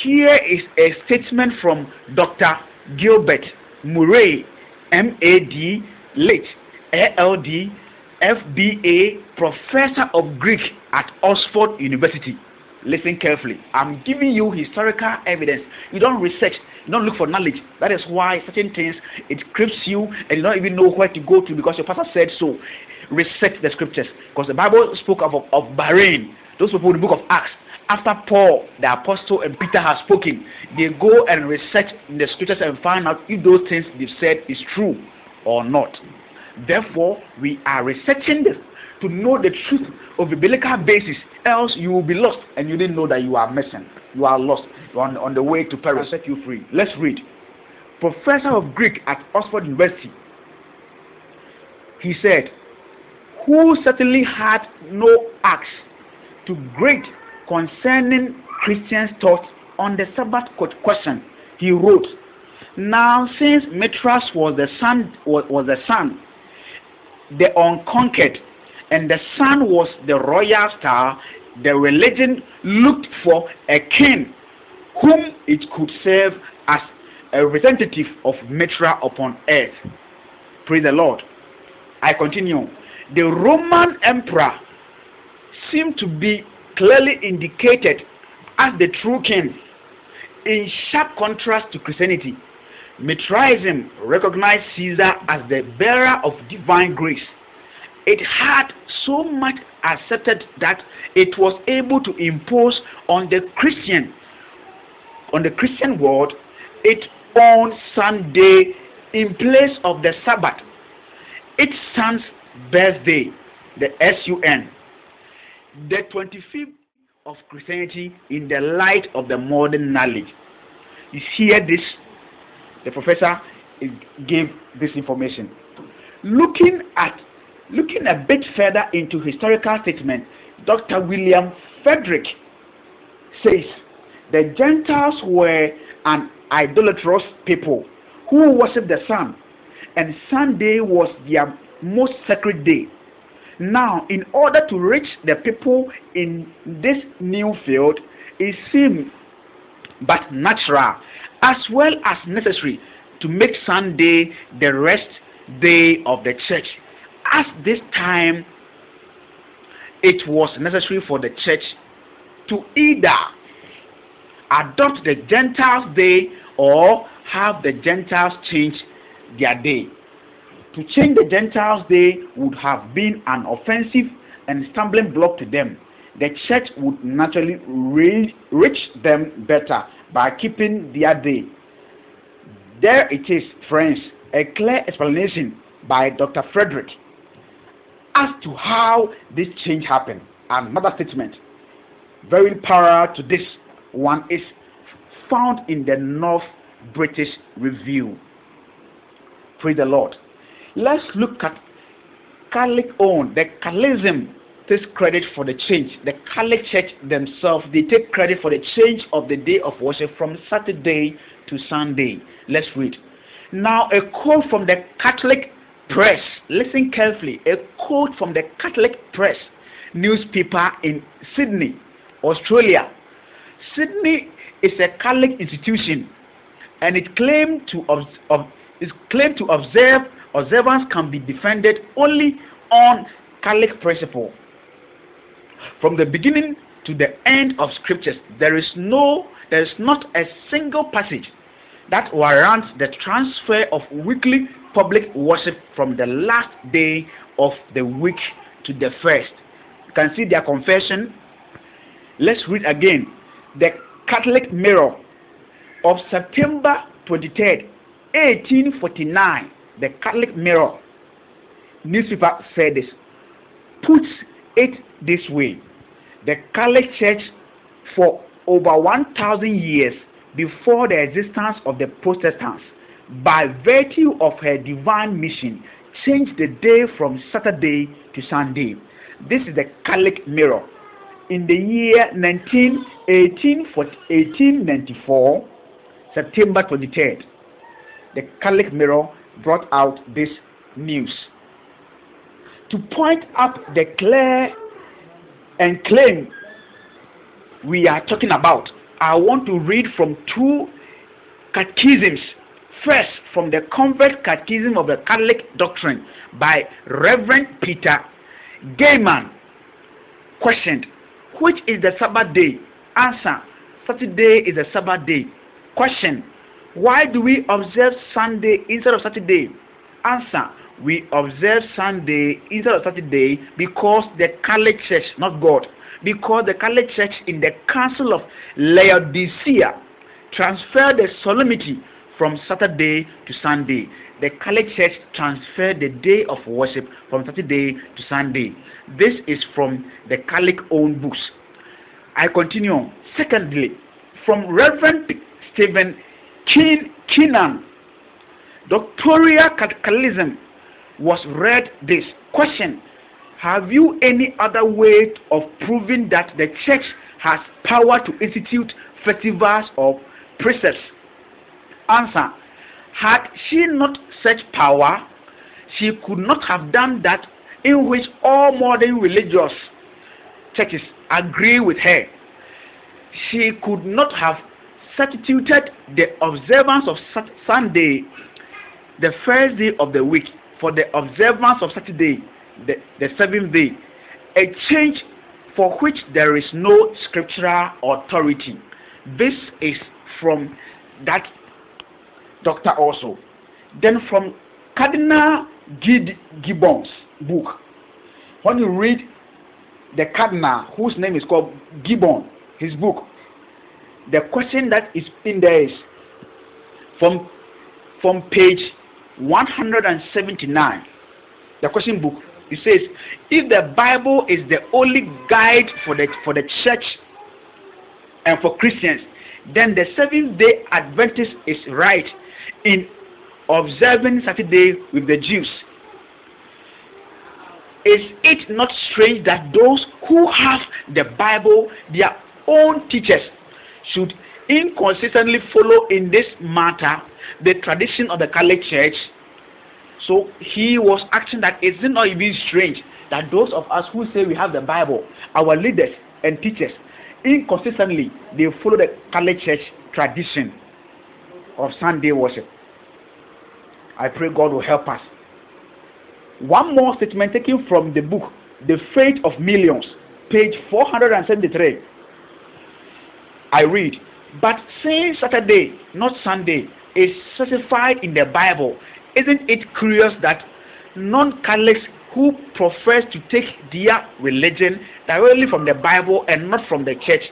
Here is a statement from Dr. Gilbert Murray, M.A.D., late, L.D., F.B.A., Professor of Greek at Oxford University. Listen carefully. I'm giving you historical evidence. You don't research, you don't look for knowledge. That is why certain things, it creeps you and you don't even know where to go to because your pastor said so. Research the scriptures. Because the Bible spoke of Bahrain. Those people in the book of Acts, after Paul, the apostle, and Peter have spoken, they go and research the scriptures and find out if those things they've said is true or not. Therefore, we are researching this to know the truth of the biblical basis, else you will be lost and you didn't know that you are missing. You are lost. You are on the way to Paris. Set you free. Let's read. Professor of Greek at Oxford University. He said, who certainly had no axe to grate concerning Christians' thoughts on the Sabbath question. He wrote, now since Mithras was the sun, the unconquered, and the sun was the royal star, the religion looked for a king whom it could serve as a representative of Mithra upon earth. Praise the Lord. I continue. The Roman emperor seemed to be clearly indicated as the true king, in sharp contrast to Christianity. Mithraism recognized Caesar as the bearer of divine grace. It had so much accepted that it was able to impose on the Christian world its own Sunday in place of the Sabbath, its son's birthday, the SUN, the 25th of Christianity in the light of the modern knowledge. You hear this? The professor gave this information. Looking a bit further into historical statement, Dr. William Frederick says the Gentiles were an idolatrous people who worshiped the sun, and Sunday was their most sacred day. Now, in order to reach the people in this new field, it seemed but natural as well as necessary to make Sunday the rest day of the church. At this time, it was necessary for the church to either adopt the Gentiles' day or have the Gentiles change their day. To change the Gentiles' day would have been an offensive and stumbling block to them. The church would naturally reach them better by keeping their day. There it is, friends, a clear explanation by Dr. Frederick as to how this change happened. Another statement, very parallel to this one, is found in the North British Review. Praise the Lord. Let's look at Catholic own. The Catholicism takes credit for the change. The Catholic Church themselves, they take credit for the change of the day of worship from Saturday to Sunday. Let's read. Now, a quote from the Catholic Press. Listen carefully. A quote from the Catholic Press newspaper in Sydney, Australia. Sydney is a Catholic institution, and it claimed to observance can be defended only on Catholic principle. From the beginning to the end of scriptures, there is not a single passage that warrants the transfer of weekly public worship from the last day of the week to the first. You can see their confession. Let's read again. The Catholic Mirror of September 23rd, 1849. The Catholic Mirror newspaper said this, puts it this way: the Catholic Church for over 1,000 years before the existence of the Protestants, by virtue of her divine mission, changed the day from Saturday to Sunday. This is the Catholic Mirror. In the year 1894, September 23rd, the Catholic Mirror brought out this news to point out the clear and claim we are talking about. I want to read from two catechisms. First, from the Confessed Catechism of the Catholic Doctrine by Reverend Peter Gayman. Questioned, which is the Sabbath day? Answer, Saturday is the Sabbath day. Question, why do we observe Sunday instead of Saturday? Answer, we observe Sunday instead of Saturday because the Catholic Church, not God, because the Catholic Church in the Council of Laodicea transferred the solemnity from Saturday to Sunday. The Catholic Church transferred the day of worship from Saturday to Sunday. This is from the Catholic owned books. I continue. Secondly, from Reverend Stephen Keenan, Doctoral Catechism was read this. Question, have you any other way of proving that the Church has power to institute festivals or precepts? Answer, had she not such power, she could not have done that in which all modern religious churches agree with her. She could not have substituted the observance of Sunday, the first day of the week, for the observance of Saturday, the seventh day, a change for which there is no scriptural authority. This is from that doctor also. Then from Cardinal Gibbon's book, when you read the Cardinal, whose name is called Gibbon, his book, the question that is in there is from page 179, the question book. It says, if the Bible is the only guide for the church and for Christians, then the Seventh-day Adventist is right in observing Saturday with the Jews. Is it not strange that those who have the Bible, their own teachers, should inconsistently follow in this matter the tradition of the Catholic Church? So he was asking that it's not even strange that those of us who say we have the Bible, our leaders and teachers, inconsistently they follow the Catholic Church tradition of Sunday worship. I pray God will help us. One more statement taken from the book The Faith of Millions, page 473. I read, but saying Saturday, not Sunday, is specified in the Bible, isn't it curious that non-Catholics who profess to take their religion directly from the Bible and not from the church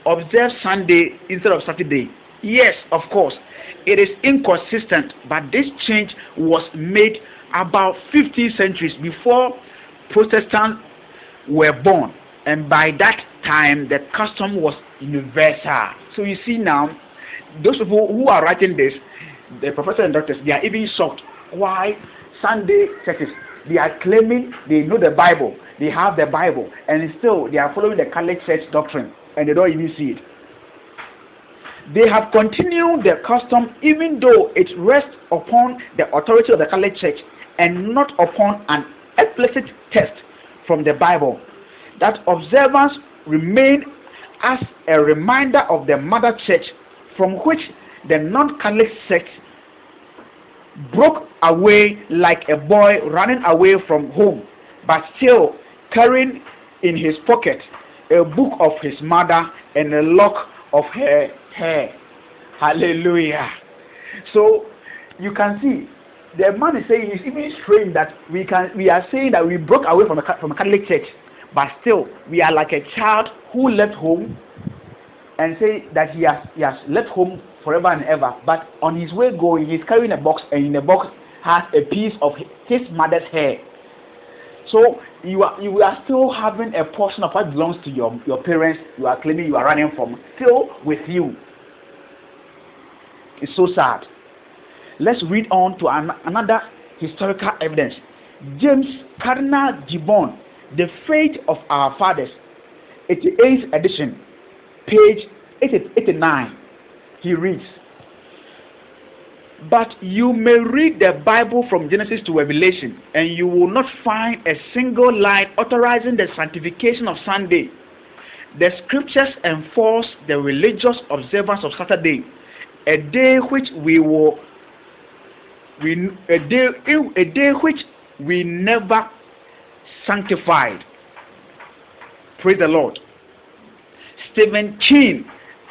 observe Sunday instead of Saturday? Yes, of course, it is inconsistent, but this change was made about 50 centuries before Protestants were born, and by that time the custom was universal. So you see now, those people who are writing this, the professors and doctors, they are even shocked. Why Sunday churches, they are claiming they know the Bible, they have the Bible, and still they are following the Catholic Church doctrine, and they don't even see it. They have continued their custom even though it rests upon the authority of the Catholic Church and not upon an explicit text from the Bible. That observance remained as a reminder of the mother church, from which the non-Catholic sect broke away like a boy running away from home, but still carrying in his pocket a book of his mother and a lock of her hair. Hallelujah. So you can see the man is saying it's even strange that we are saying that we broke away from a Catholic church, but still we are like a child who left home and say that he has left home forever and ever, but on his way going he's carrying a box, and in the box has a piece of his mother's hair. So you are still having a portion of what belongs to your parents, you are claiming you are running from, still with you. It's so sad. Let's read on to another historical evidence. James Cardinal Gibbon, The Faith of Our Fathers, 88th edition, page 89. He reads, but you may read the Bible from Genesis to Revelation, and you will not find a single line authorizing the sanctification of Sunday. The scriptures enforce the religious observance of Saturday, a day which we never sanctified. Praise the Lord. Stephen King,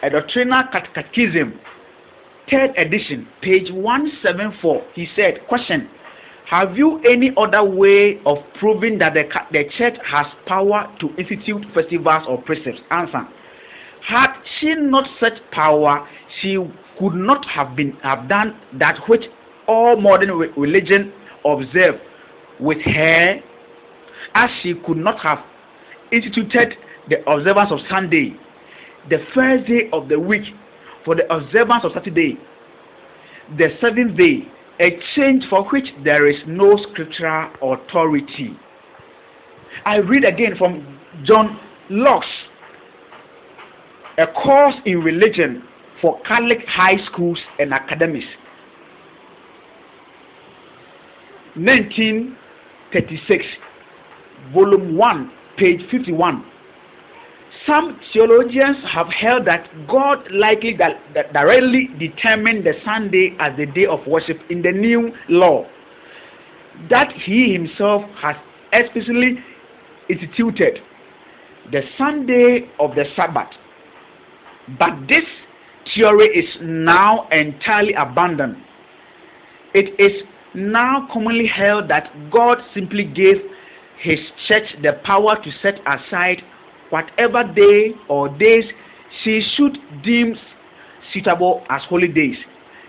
A Doctrinal Catechism, 3rd edition, page 174. He said, question: have you any other way of proving that the church has power to institute festivals or precepts? Answer: had she not such power, she could not have done that which all modern religion observe with her, as she could not have instituted the observance of Sunday, the first day of the week, for the observance of Saturday, the seventh day, a change for which there is no scriptural authority. I read again from John Locke's A Course in Religion for Catholic High Schools and Academies, 1936, volume 1, page 51. Some theologians have held that God likely directly determined the Sunday as the day of worship in the new law, that he himself has explicitly instituted the Sunday of the Sabbath. But this theory is now entirely abandoned. It is now commonly held that God simply gave his church the power to set aside whatever day or days she should deem suitable as holy days.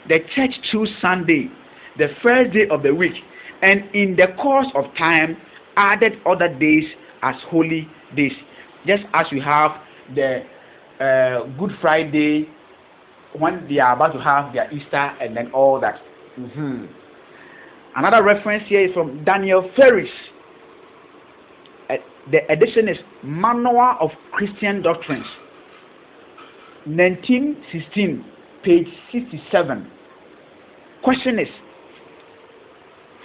The church chose Sunday, the first day of the week, and in the course of time added other days as holy days, just as we have the Good Friday when they are about to have their Easter and then all that. Another reference here is from Daniel Ferris. The edition is Manual of Christian Doctrines, 1916, page 67. Question is: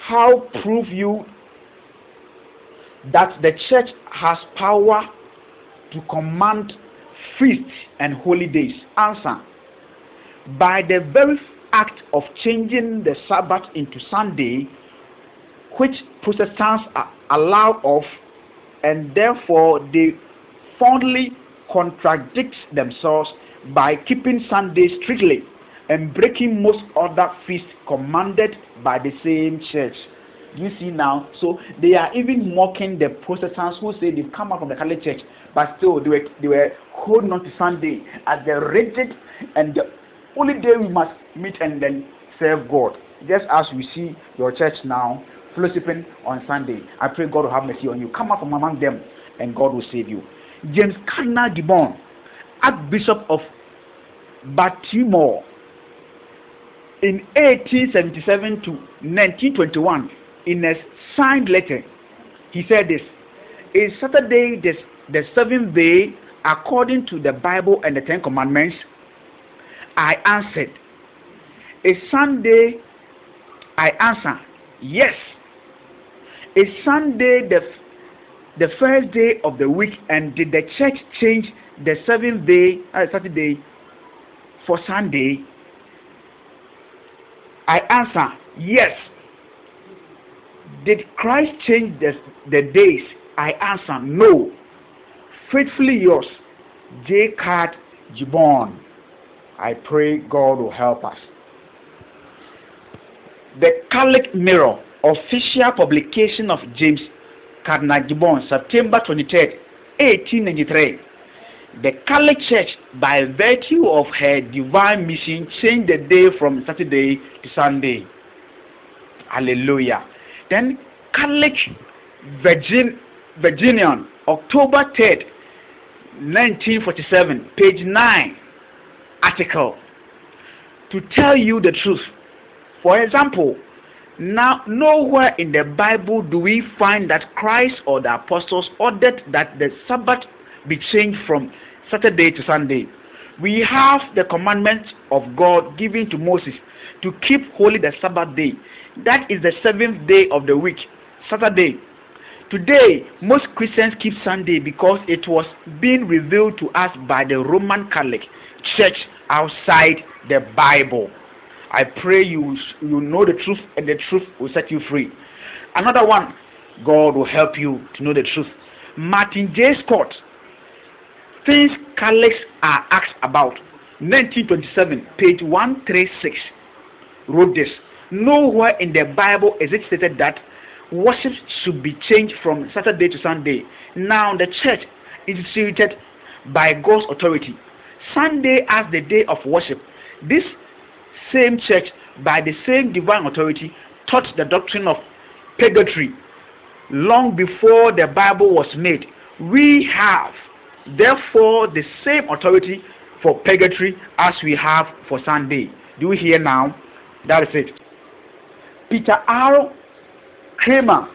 how prove you that the church has power to command feasts and holy days? Answer: by the very act of changing the Sabbath into Sunday, which Protestants allow of, and therefore they fondly contradict themselves by keeping Sunday strictly and breaking most other feasts commanded by the same church. You see now, so they are even mocking the Protestants who say they've come out from the Catholic Church, but still they were holding on to Sunday as the rigid and the only day we must meet and then serve God. Just as we see your church now fellowshipping on Sunday. I pray God will have mercy on you. Come out from among them and God will save you. James Cardinal Gibbon, Archbishop of Baltimore, in 1877 to 1921, in a signed letter, he said this: is Saturday the seventh day according to the Bible and the Ten Commandments? I answered, is Sunday? I answer, yes. Is Sunday the first day of the week, and did the church change the seventh day, Saturday, for Sunday? I answer, yes. Did Christ change the days? I answer, no. Faithfully yours, J. Card Gibbon. I pray God will help us. The Catholic Mirror, official publication of James Cardinal Gibbon, September 23rd, 1893. The Catholic Church, by virtue of her divine mission, changed the day from Saturday to Sunday. Hallelujah. Then Catholic Virginian, October 3rd, 1947, page 9, article. To tell you the truth, for example, now nowhere in the Bible do we find that Christ or the apostles ordered that the Sabbath be changed from Saturday to Sunday. We have the commandment of God given to Moses to keep holy the Sabbath day. That is the seventh day of the week, Saturday. Today, most Christians keep Sunday because it was being revealed to us by the Roman Catholic Church outside the Bible. I pray you know the truth, and the truth will set you free. Another one, God will help you to know the truth. Martin J. Scott, Things Catholics Are Asked About, 1927, page 136, wrote this. Nowhere in the Bible is it stated that worship should be changed from Saturday to Sunday. Now the church is instituted by God's authority Sunday as the day of worship. This same church, by the same divine authority, taught the doctrine of purgatory long before the Bible was made. We have therefore the same authority for purgatory as we have for Sunday. Do you hear now? That is it. Peter R. Kramer,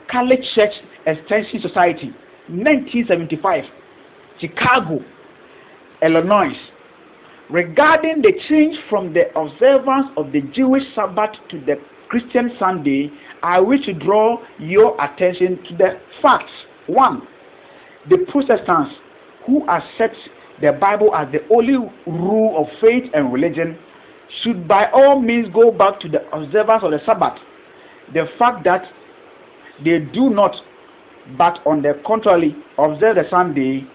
Catholic Church Extension Society, 1975, Chicago, Illinois. Regarding the change from the observance of the Jewish Sabbath to the Christian Sunday, I wish to draw your attention to the facts. 1. The Protestants, who accept the Bible as the only rule of faith and religion, should by all means go back to the observance of the Sabbath. The fact that they do not, but on the contrary, observe the Sunday,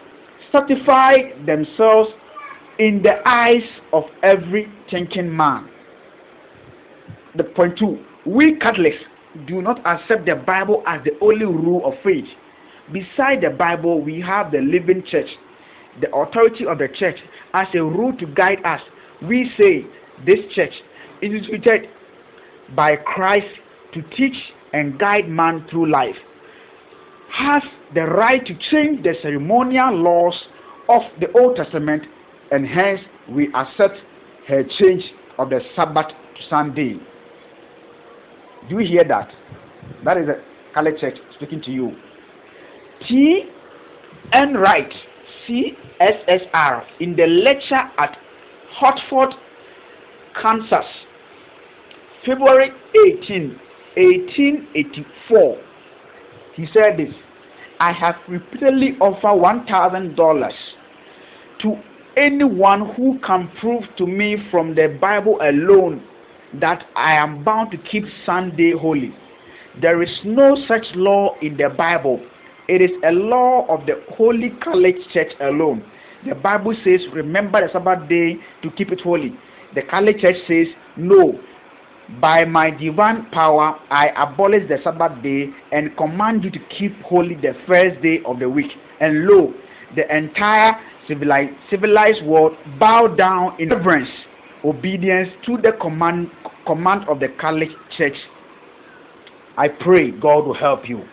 sanctify themselves in the eyes of every thinking man. The point 2, we Catholics do not accept the Bible as the only rule of faith. Beside the Bible, we have the living church, the authority of the church as a rule to guide us. We say this church is instituted by Christ to teach and guide man through life, has the right to change the ceremonial laws of the Old Testament, and hence we accept her change of the Sabbath to Sunday. Do you hear that? That is the Catholic Church speaking to you. T. N. Wright, CSSR, in the lecture at Hartford, Kansas, February 18, 1884, he said this: I have repeatedly offered $1,000 to anyone who can prove to me from the Bible alone that I am bound to keep Sunday holy. There is no such law in the Bible. It is a law of the Holy Catholic Church alone. The Bible says, remember the Sabbath day to keep it holy. The Catholic Church says, no. By my divine power, I abolish the Sabbath day and command you to keep holy the first day of the week. And lo, the entire civilized world bow down in reverence, obedience to the command of the Catholic Church. I pray God will help you.